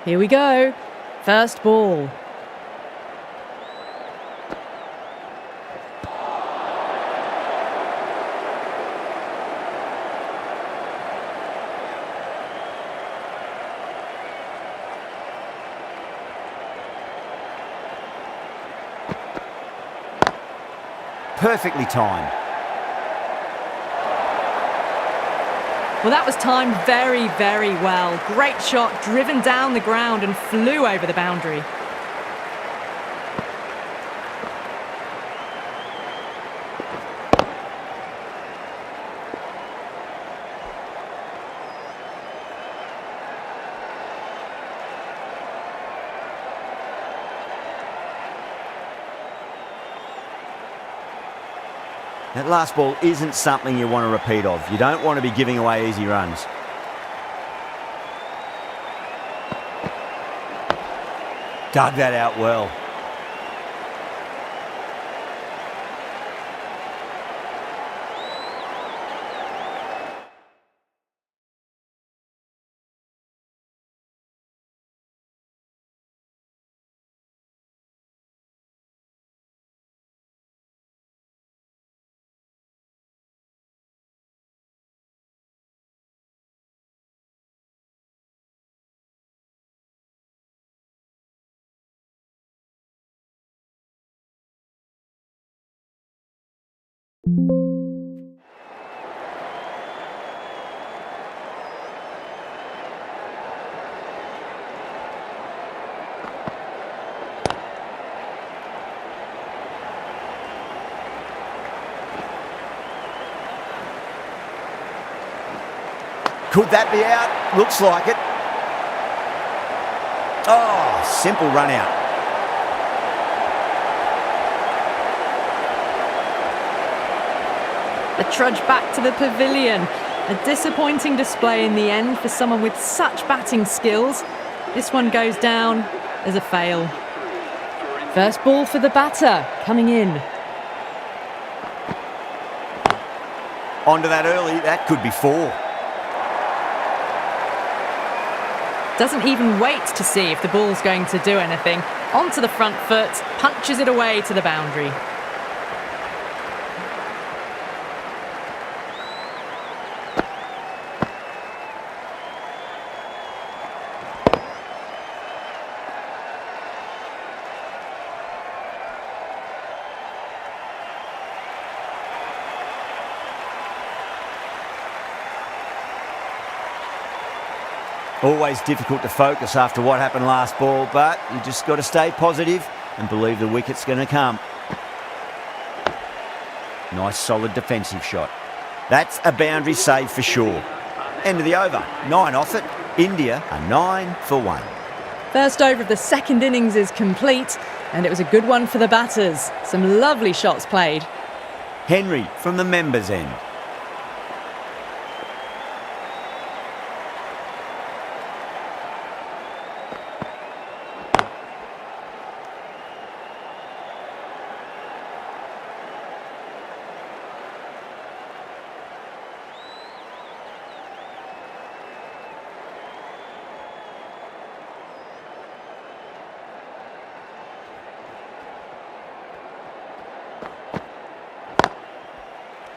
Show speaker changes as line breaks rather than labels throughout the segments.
Here we go. First ball.
Perfectly timed.
Well, that was timed very, very well. Great shot, driven down the ground and flew over the boundary.
That last ball isn't something you want to repeat of. You don't want to be giving away easy runs. Dug that out well. Could that be out? Looks like it. Oh, simple run out.
A trudge back to the pavilion. A disappointing display in the end for someone with such batting skills. This one goes down as a fail. First ball for the batter, coming in.
Onto that early, that could be 4.
Doesn't even wait to see if the ball's going to do anything. Onto the front foot, punches it away to the boundary.
Always difficult to focus after what happened last ball, but you just got to stay positive and believe the wicket's going to come. Nice solid defensive shot. That's a boundary save for sure. End of the over. 9 off it. India are 9 for 1.
First over of the second innings is complete, and it was a good one for the batters. Some lovely shots played.
Henry from the members' end.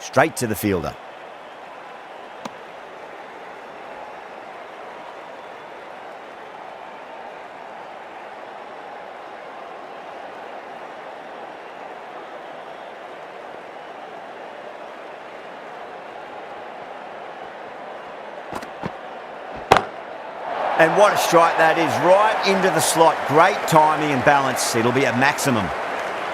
Straight to the fielder. And what a strike that is, right into the slot. Great timing and balance. It'll be a maximum.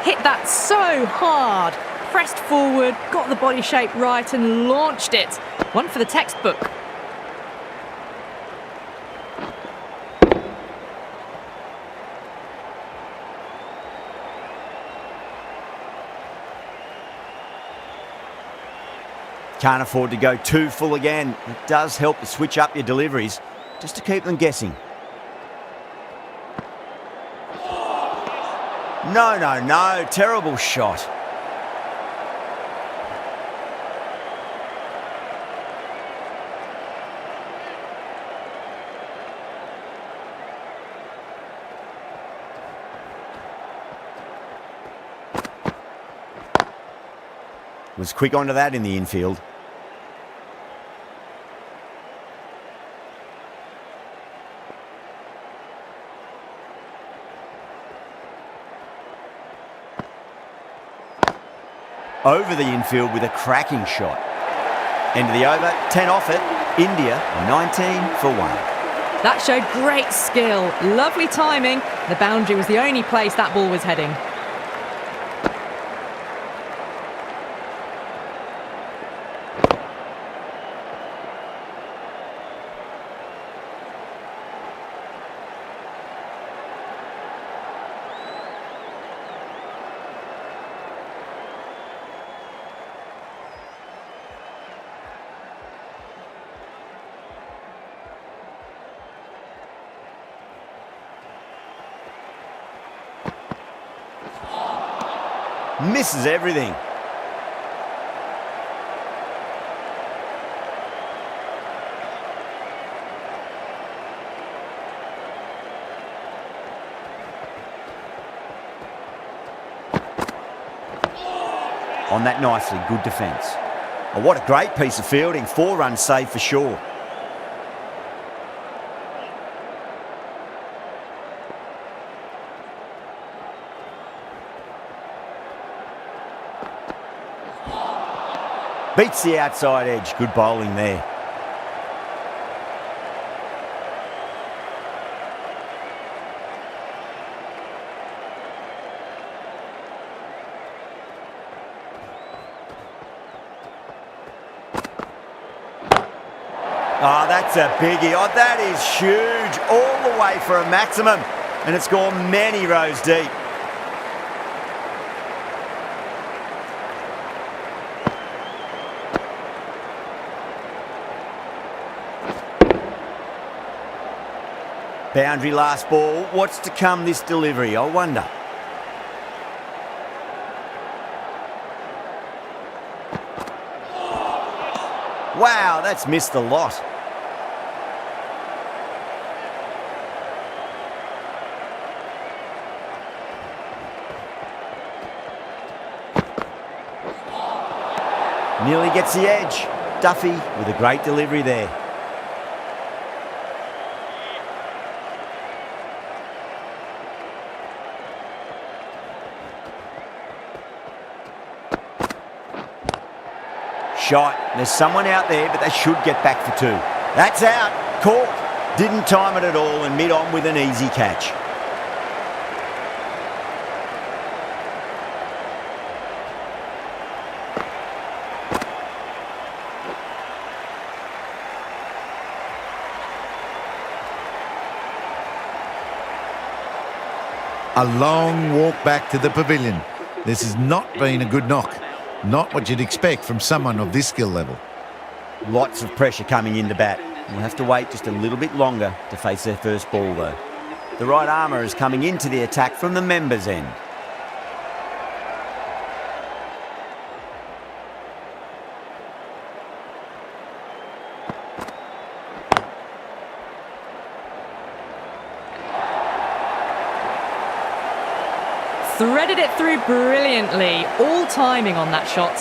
Hit that so hard. Pressed forward, got the body shape right and launched it. One for the textbook.
Can't afford to go too full again. It does help to switch up your deliveries, just to keep them guessing. No. Terrible shot. Was quick onto that in the infield. Over the infield with a cracking shot. End of the over, 10 off it. India 19 for 1.
That showed great skill, lovely timing. The boundary was the only place that ball was heading.
Misses everything. On that nicely, good defence. Oh, what a great piece of fielding. 4 runs saved for sure. Beats the outside edge. Good bowling there. Oh, that's a biggie. Oh, that is huge. All the way for a maximum. And it's gone many rows deep. Boundary last ball. What's to come this delivery, I wonder. Wow, that's missed a lot. Nearly gets the edge. Duffy with a great delivery there. Shot. There's someone out there, but they should get back for 2. That's out. Caught. Didn't time it at all and mid-on with an easy catch.
A long walk back to the pavilion. This has not been a good knock. Not what you'd expect from someone of this skill level.
Lots of pressure coming in to bat. We'll have to wait just a little bit longer to face their first ball though. The right armour is coming into the attack from the members' end.
Threaded it through brilliantly. All timing on that shot.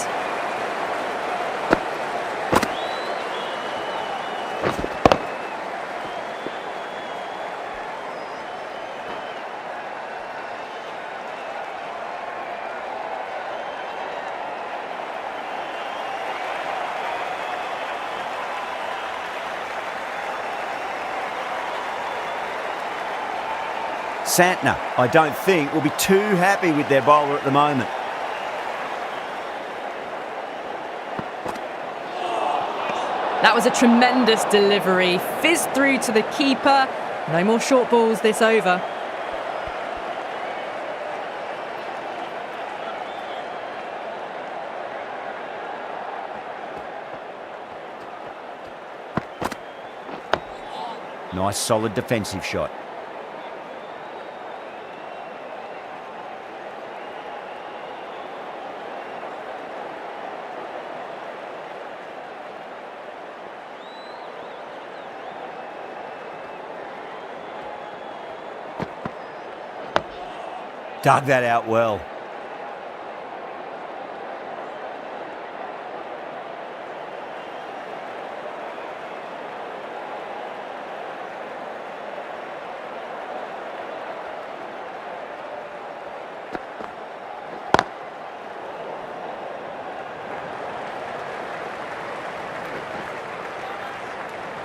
Santner, I don't think, will be too happy with their bowler at the moment.
That was a tremendous delivery. Fizzed through to the keeper. No more short balls this over.
Nice solid defensive shot. Dug that out well.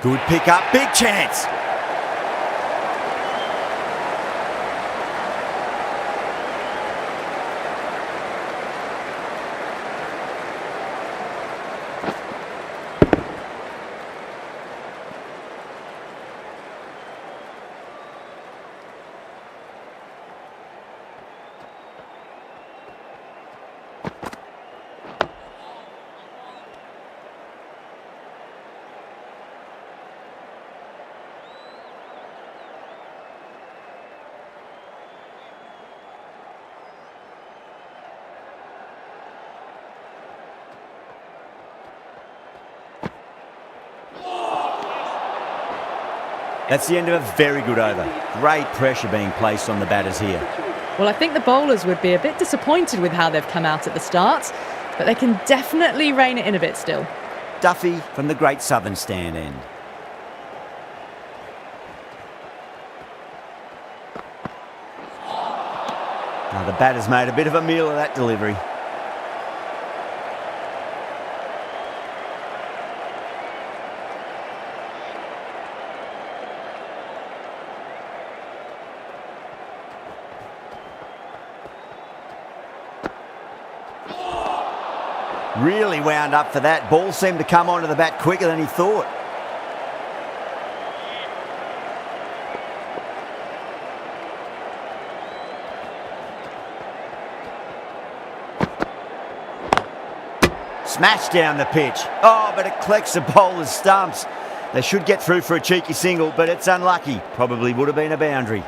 Good pick up, big chance. That's the end of a very good over. Great pressure being placed on the batters here.
Well, I think the bowlers would be a bit disappointed with how they've come out at the start, but they can definitely rein it in a bit still.
Duffy from the Great Southern Stand end. Now the batter's made a bit of a meal of that delivery. Really wound up for that. Ball seemed to come onto the bat quicker than he thought. Smashed down the pitch. Oh, but it collects the bowler's stumps. They should get through for a cheeky single, but it's unlucky. Probably would have been a boundary.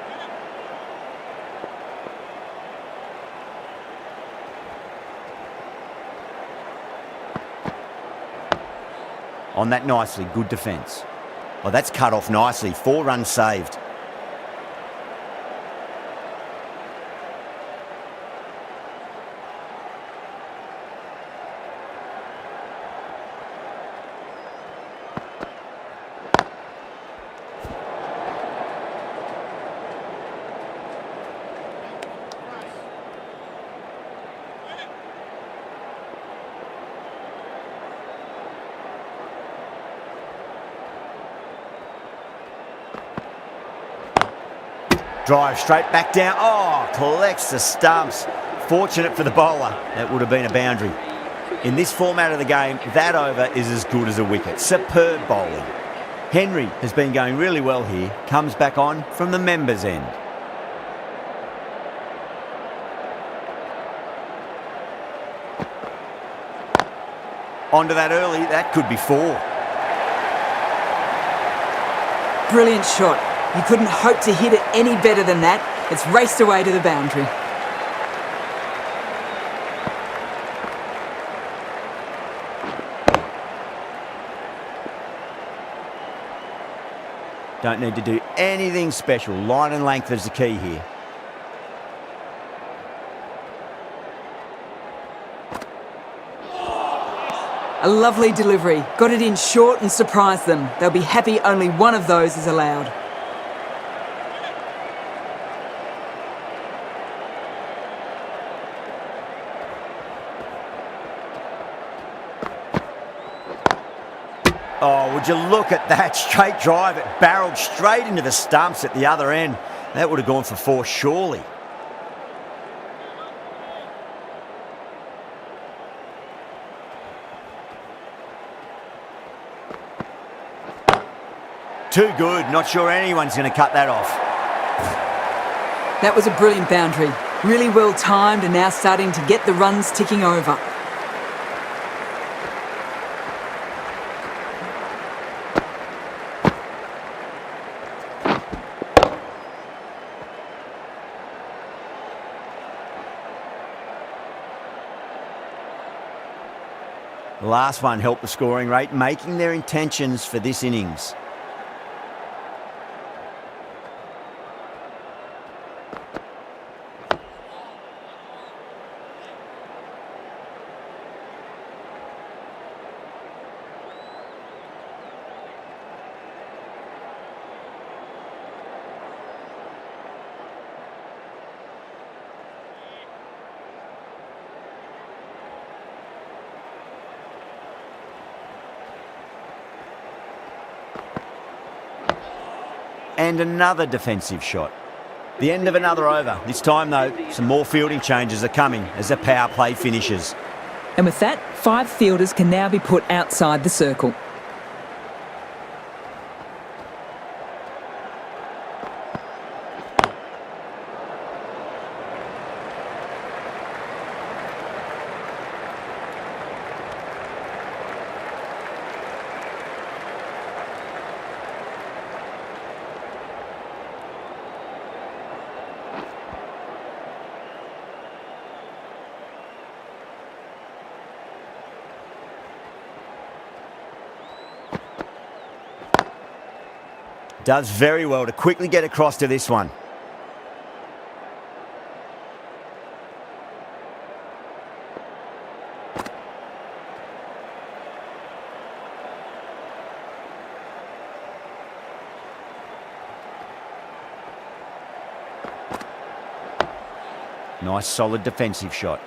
On that nicely, good defence. Oh, that's cut off nicely. 4 runs saved. Drive straight back down. Oh, collects the stumps. Fortunate for the bowler. That would have been a boundary. In this format of the game, that over is as good as a wicket. Superb bowling. Henry has been going really well here. Comes back on from the members' end. Onto that early. That could be 4.
Brilliant shot. You couldn't hope to hit it any better than that. It's raced away to the boundary.
Don't need to do anything special. Line and length is the key here.
A lovely delivery. Got it in short and surprised them. They'll be happy only one of those is allowed.
Oh, would you look at that straight drive? It barreled straight into the stumps at the other end. That would have gone for 4 surely. Too good. Not sure anyone's going to cut that off.
That was a brilliant boundary. Really well timed and now starting to get the runs ticking over.
The last one helped the scoring rate, making their intentions for this innings. And another defensive shot. The end of another over. This time, though, some more fielding changes are coming as the power play finishes.
And with that, 5 fielders can now be put outside the circle.
Does very well to quickly get across to this one. Nice solid defensive shot.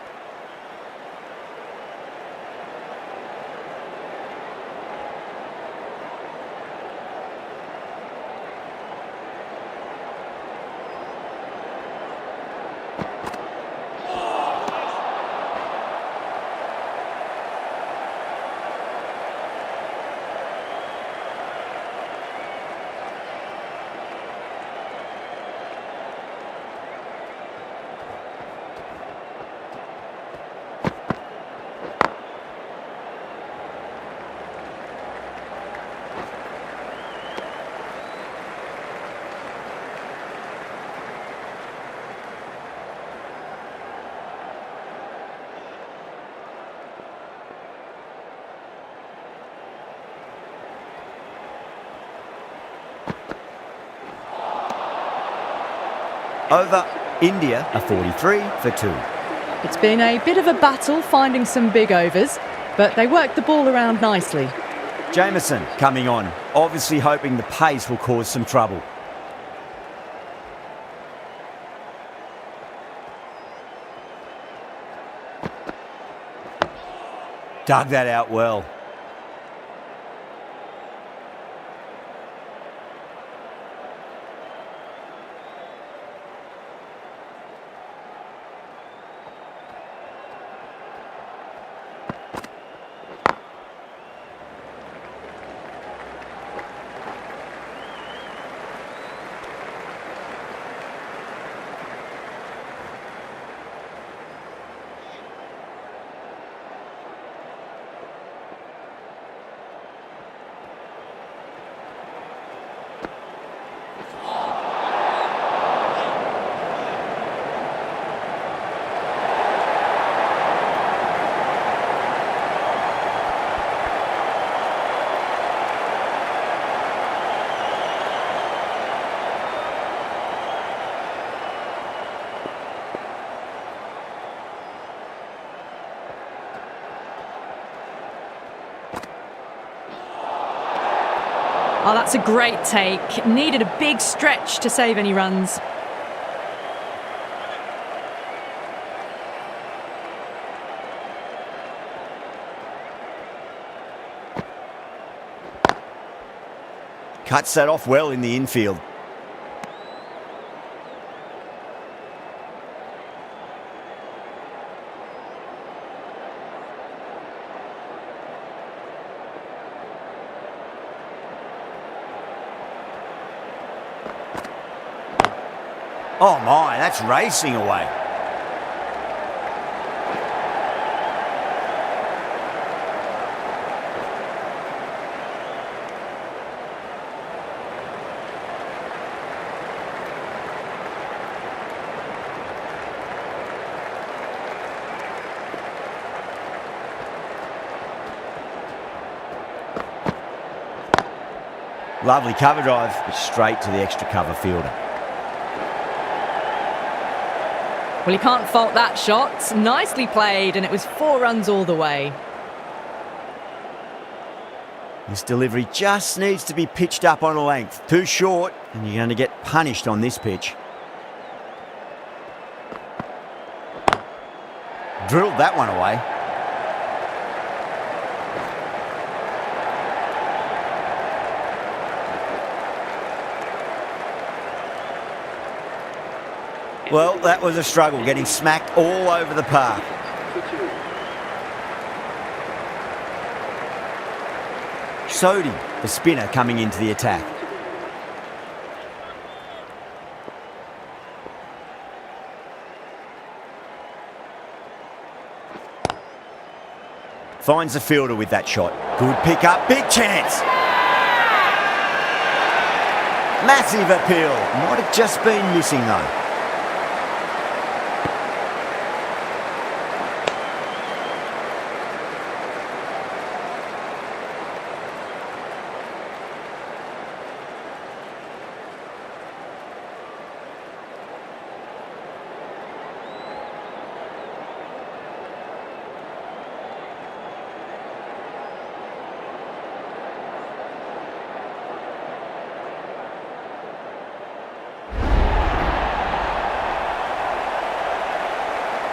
Over, India are 43 for 2.
It's been a bit of a battle finding some big overs, but they worked the ball around nicely.
Jameson coming on, obviously hoping the pace will cause some trouble. Dug that out well.
Oh, that's a great take. Needed a big stretch to save any runs.
Cuts that off well in the infield. Oh my, that's racing away. Lovely cover drive, but straight to the extra cover fielder.
Well, you can't fault that shot. Nicely played, and it was 4 runs all the way.
This delivery just needs to be pitched up on a length. Too short, and you're going to get punished on this pitch. Drilled that one away. Well, that was a struggle, getting smacked all over the park. Sodi, the spinner, coming into the attack. Finds the fielder with that shot. Good pick up, big chance. Massive appeal. Might have just been missing though.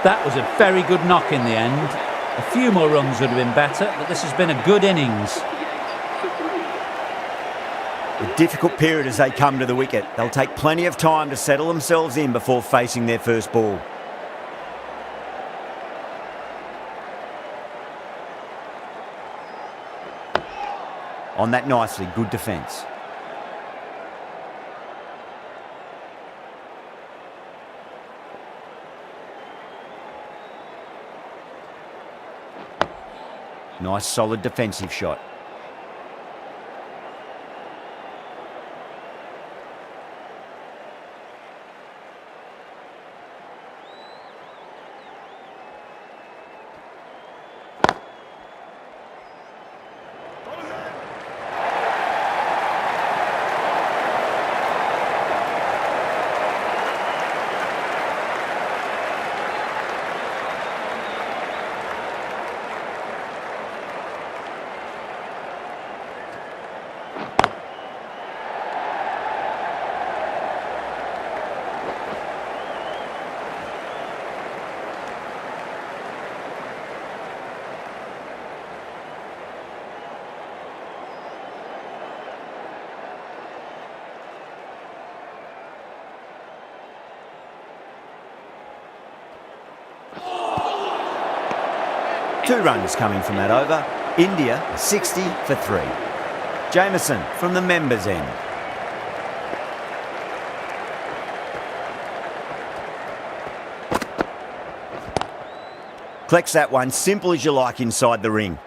That was a very good knock in the end. A few more runs would have been better, but this has been a good innings.
A difficult period as they come to the wicket. They'll take plenty of time to settle themselves in before facing their first ball. On that nicely, good defence. Nice solid defensive shot. Two runs coming from that over. India 60 for 3. Jameson from the members' end. Collects that one, simple as you like inside the ring.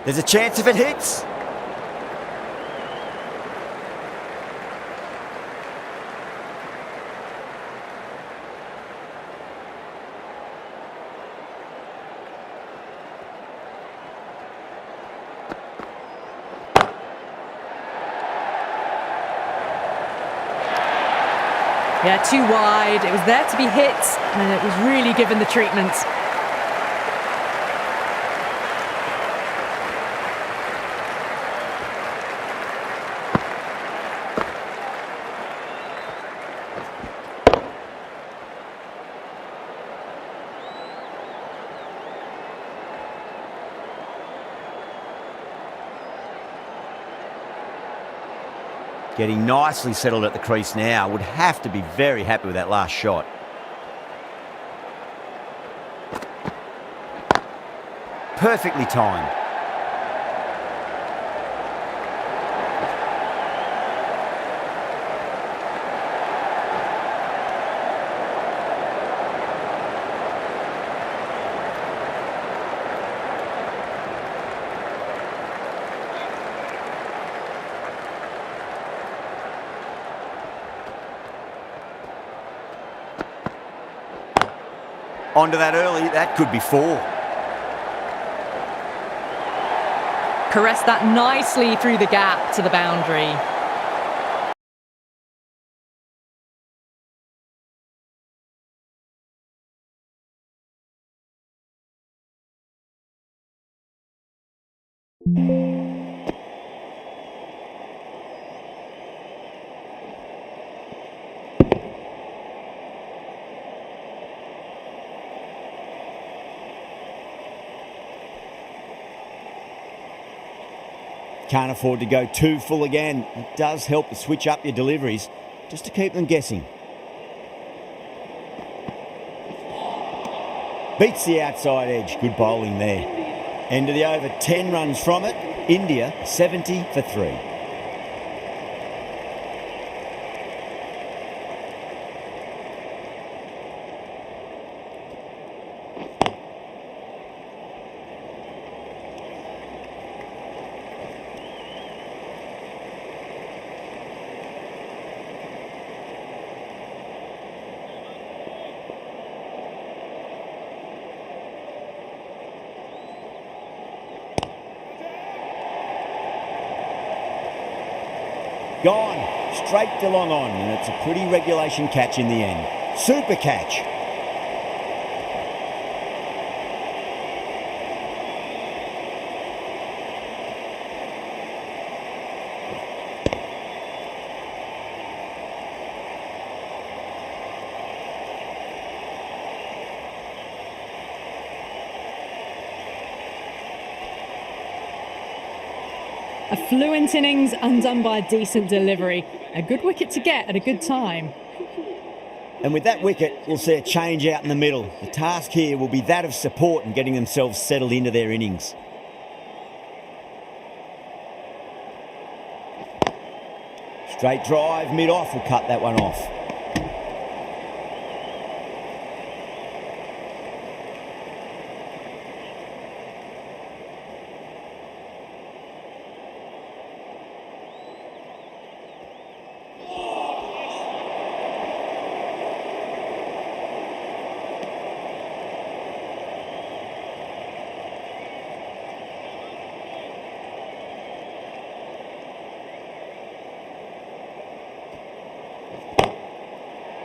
There's a chance if it hits.
Yeah, too wide. It was there to be hit, and it was really given the treatment.
Getting nicely settled at the crease now. Would have to be very happy with that last shot. Perfectly timed. Onto that early, that could be 4.
Caressed that nicely through the gap to the boundary.
Can't afford to go too full again. It does help to switch up your deliveries just to keep them guessing. Beats the outside edge. Good bowling there. End of the over, 10 runs from it. India 70 for 3. Gone, straight to long on, and it's a pretty regulation catch in the end. Super catch.
A fluent innings undone by a decent delivery. A good wicket to get at a good time.
And with that wicket, we'll see a change out in the middle. The task here will be that of support and getting themselves settled into their innings. Straight drive, mid-off will cut that one off.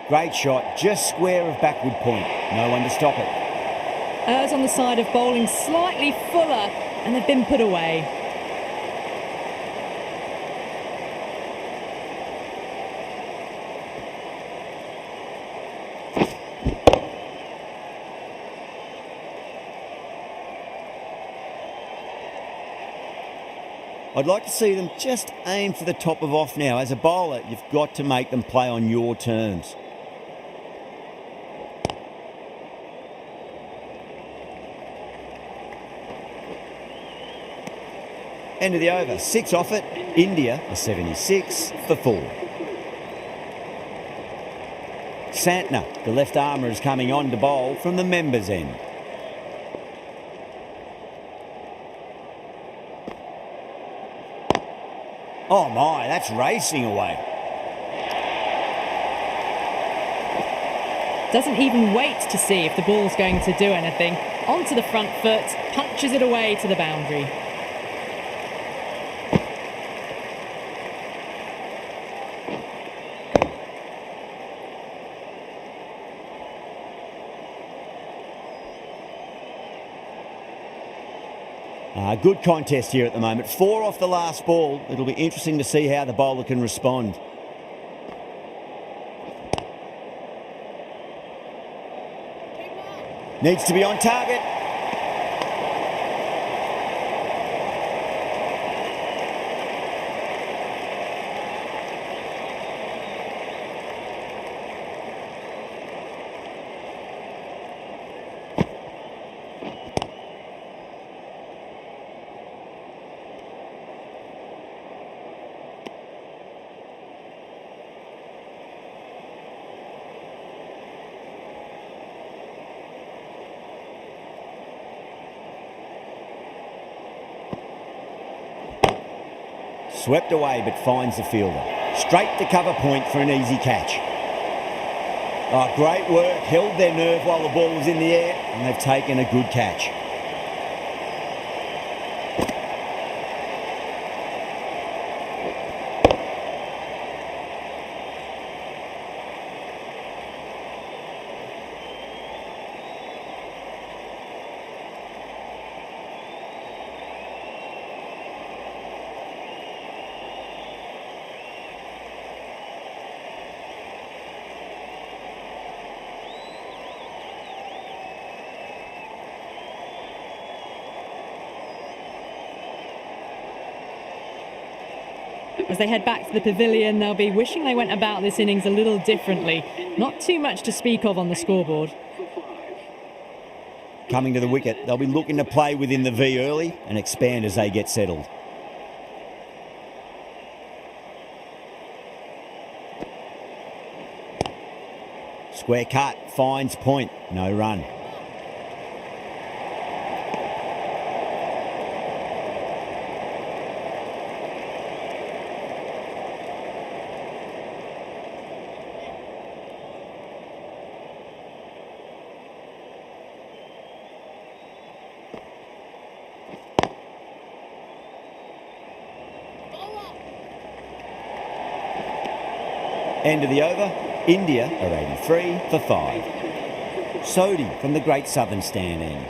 Great shot, just square of backward point. No one to stop it.
Errs on the side of bowling slightly fuller, and they've been put away.
I'd like to see them just aim for the top of off now. As a bowler, you've got to make them play on your terms. End of the over, 6 off it. India are 76 for 4. Santner, the left armour, is coming on to bowl from the members' end. Oh my, that's racing away.
Doesn't even wait to see if the ball's going to do anything. Onto the front foot, punches it away to the boundary.
Good contest here at the moment. 4 off the last ball. It'll be interesting to see how the bowler can respond. Needs to be on target. Swept away but finds the fielder. Straight to cover point for an easy catch. Oh, great work. Held their nerve while the ball was in the air, and they've taken a good catch.
As they head back to the pavilion, they'll be wishing they went about this innings a little differently. Not too much to speak of on the scoreboard.
Coming to the wicket, they'll be looking to play within the V early and expand as they get settled. Square cut, finds point, no run. End of the over, India are 83 for 5. Sodhi from the Great Southern Stand end.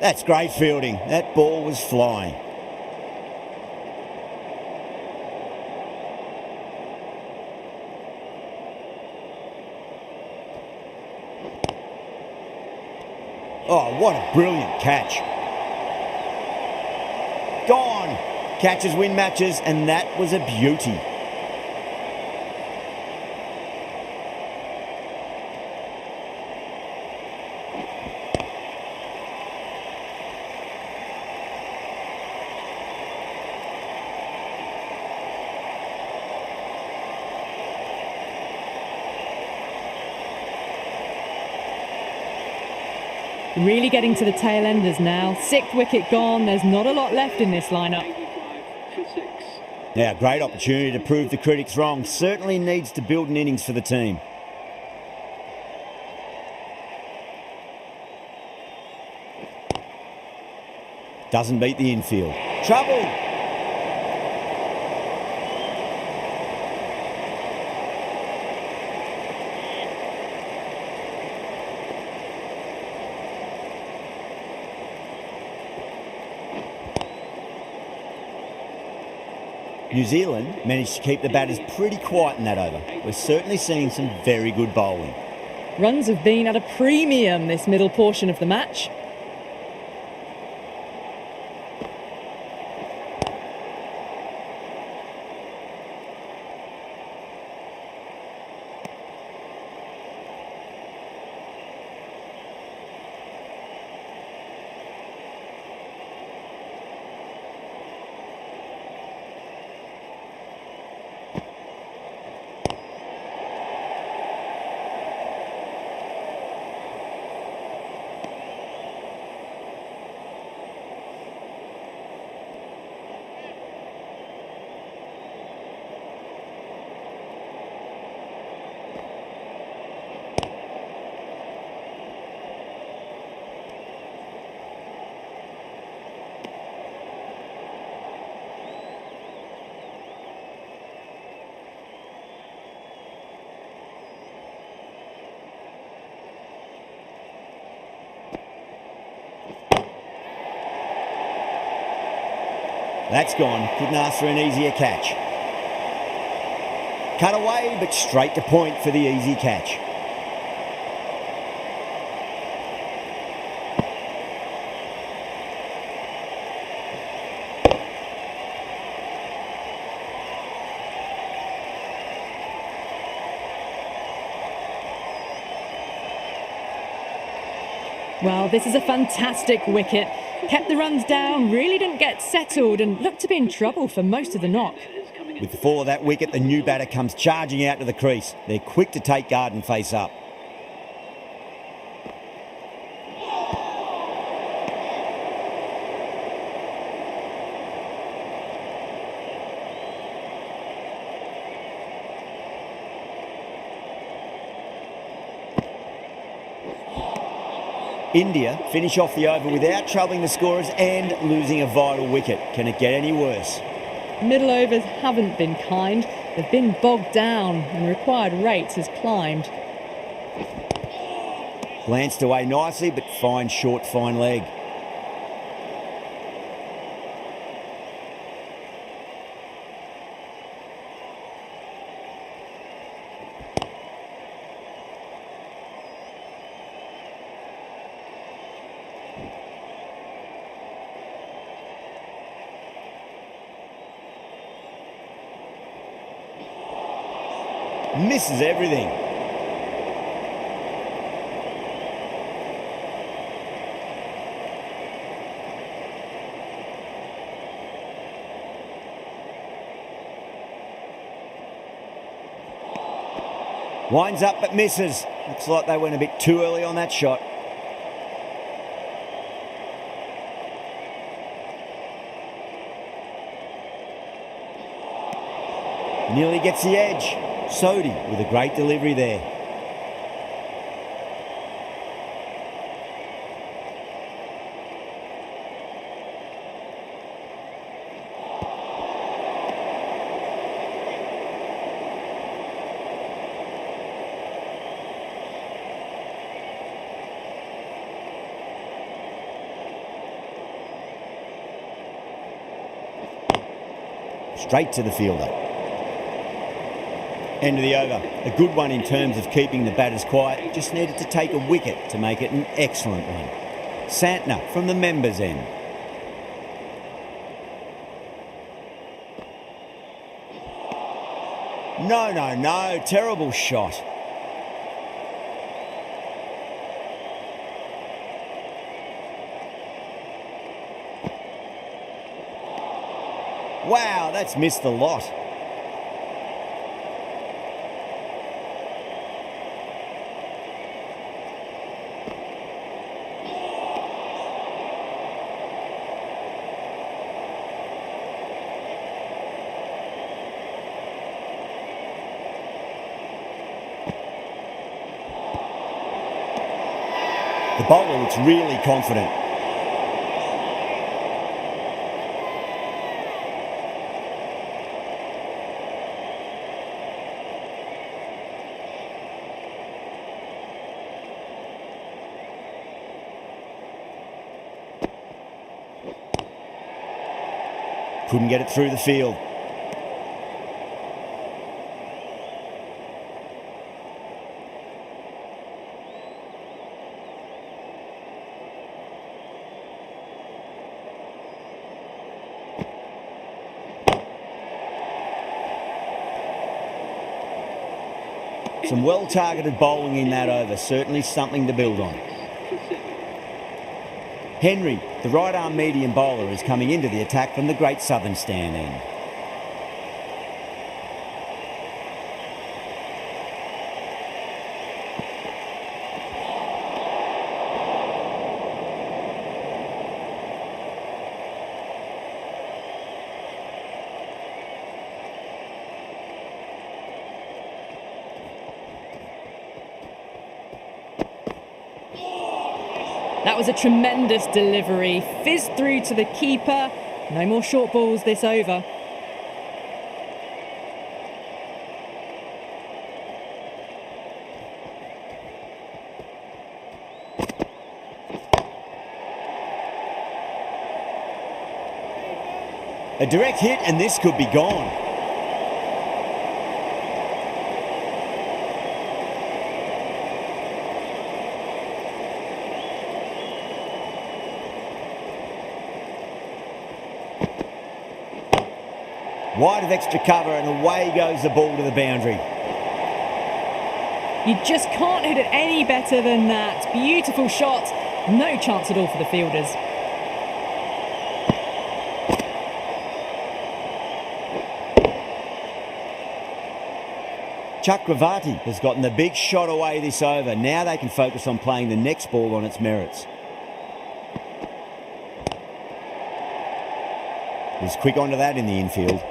That's great fielding. That ball was flying. Oh, what a brilliant catch. Gone. Catches win matches, and that was a beauty.
Really getting to the tail enders now. 6th wicket gone. There's not a lot left in this lineup.
Now, great opportunity to prove the critics wrong. Certainly needs to build an innings for the team. Doesn't beat the infield. Trouble! New Zealand managed to keep the batters pretty quiet in that over. We're certainly seeing some very good bowling.
Runs have been at a premium this middle portion of the match. That's gone. Couldn't ask for an easier catch. Cut away, but straight to point for the easy catch. Well, this is a fantastic wicket. Kept the runs down, really didn't get settled and looked to be in trouble for most of the knock.
With the fall of that wicket, the new batter comes charging out to the crease. They're quick to take guard and face up. India finish off the over without troubling the scorers and losing a vital wicket. Can it get any worse?
Middle overs haven't been kind. They've been bogged down and required rates has climbed.
Glanced away nicely, but fine short, fine leg. Misses everything. Winds up but misses. Looks like they went a bit too early on that shot. Nearly gets the edge. Sodhi with a great delivery there. Straight to the fielder. End of the over. A good one in terms of keeping the batters quiet. Just needed to take a wicket to make it an excellent one. Santner from the members' end. No. Terrible shot. Wow, that's missed the lot. The bowler looks really confident. Couldn't get it through the field. Some well-targeted bowling in that over, certainly something to build on. Henry, the right-arm medium bowler, is coming into the attack from the Great Southern stand end.
That was a tremendous delivery. Fizzed through to the keeper. No more short balls this over.
A direct hit and this could be gone. Wide of extra cover and away goes the ball to the boundary.
You just can't hit it any better than that. Beautiful shot. No chance at all for the fielders.
Chakravarti has gotten the big shot away this over. Now they can focus on playing the next ball on its merits. Was quick onto that in the infield.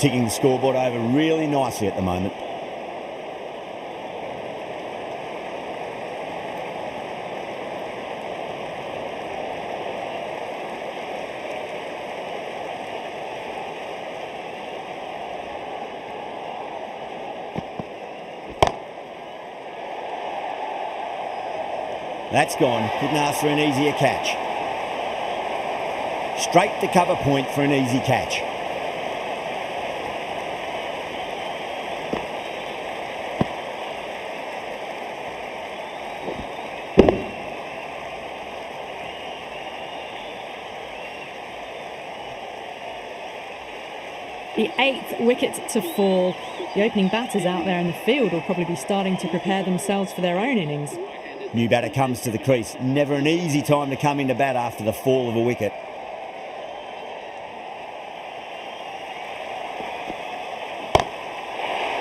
ticking the scoreboard over really nicely at the moment. That's gone. Couldn't ask for an easier catch. Straight to cover point for an easy catch.
The 8th wicket to fall. The opening batters out there in the field will probably be starting to prepare themselves for their own innings.
New batter comes to the crease. Never an easy time to come into bat after the fall of a wicket.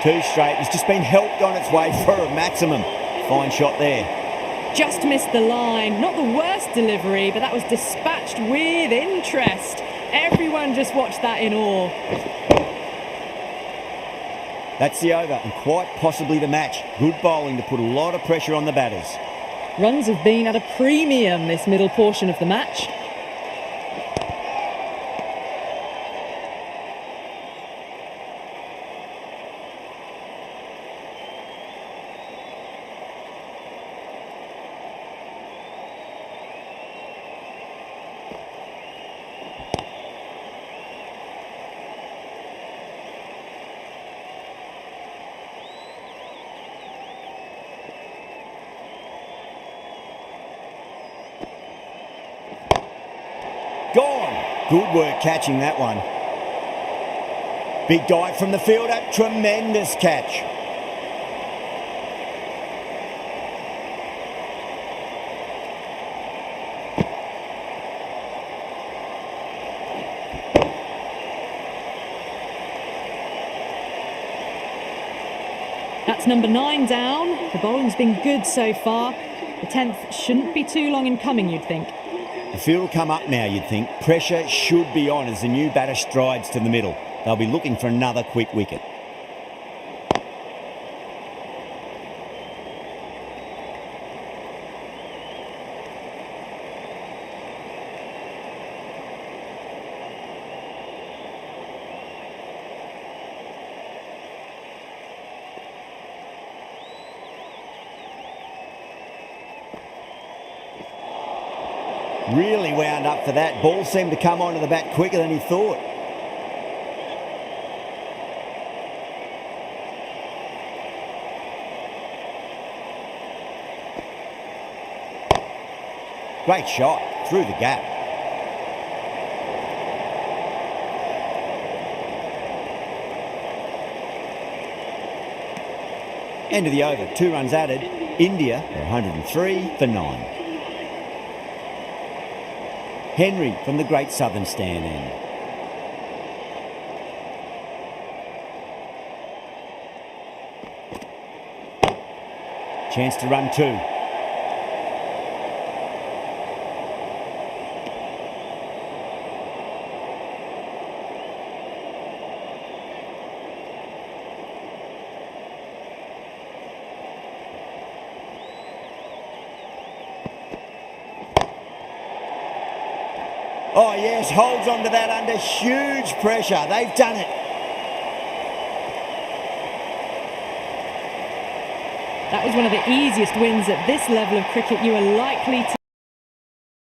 Two straight. It's just been helped on its way for a maximum. Fine shot there.
Just missed the line. Not the worst delivery, but that was dispatched with interest. Everyone just watched that in awe.
That's the over and quite possibly the match. Good bowling to put a lot of pressure on the batters.
Runs have been at a premium this middle portion of the match.
Gone. Good work catching that one. Big dive from the fielder. Tremendous catch.
That's number 9 down. The bowling's been good so far. The 10th shouldn't be too long in coming, you'd think.
The field will come up now, you'd think. Pressure should be on as the new batter strides to the middle. They'll be looking for another quick wicket. Really wound up for that. Ball seemed to come onto the bat quicker than he thought. Great shot through the gap. End of the over. 2 runs added. India are 103 for 9. Henry from the Great Southern Stand end. Chance to run 2. Oh yes, holds on to that under huge pressure. They've done it.
That was one of the easiest wins at this level of cricket you are likely to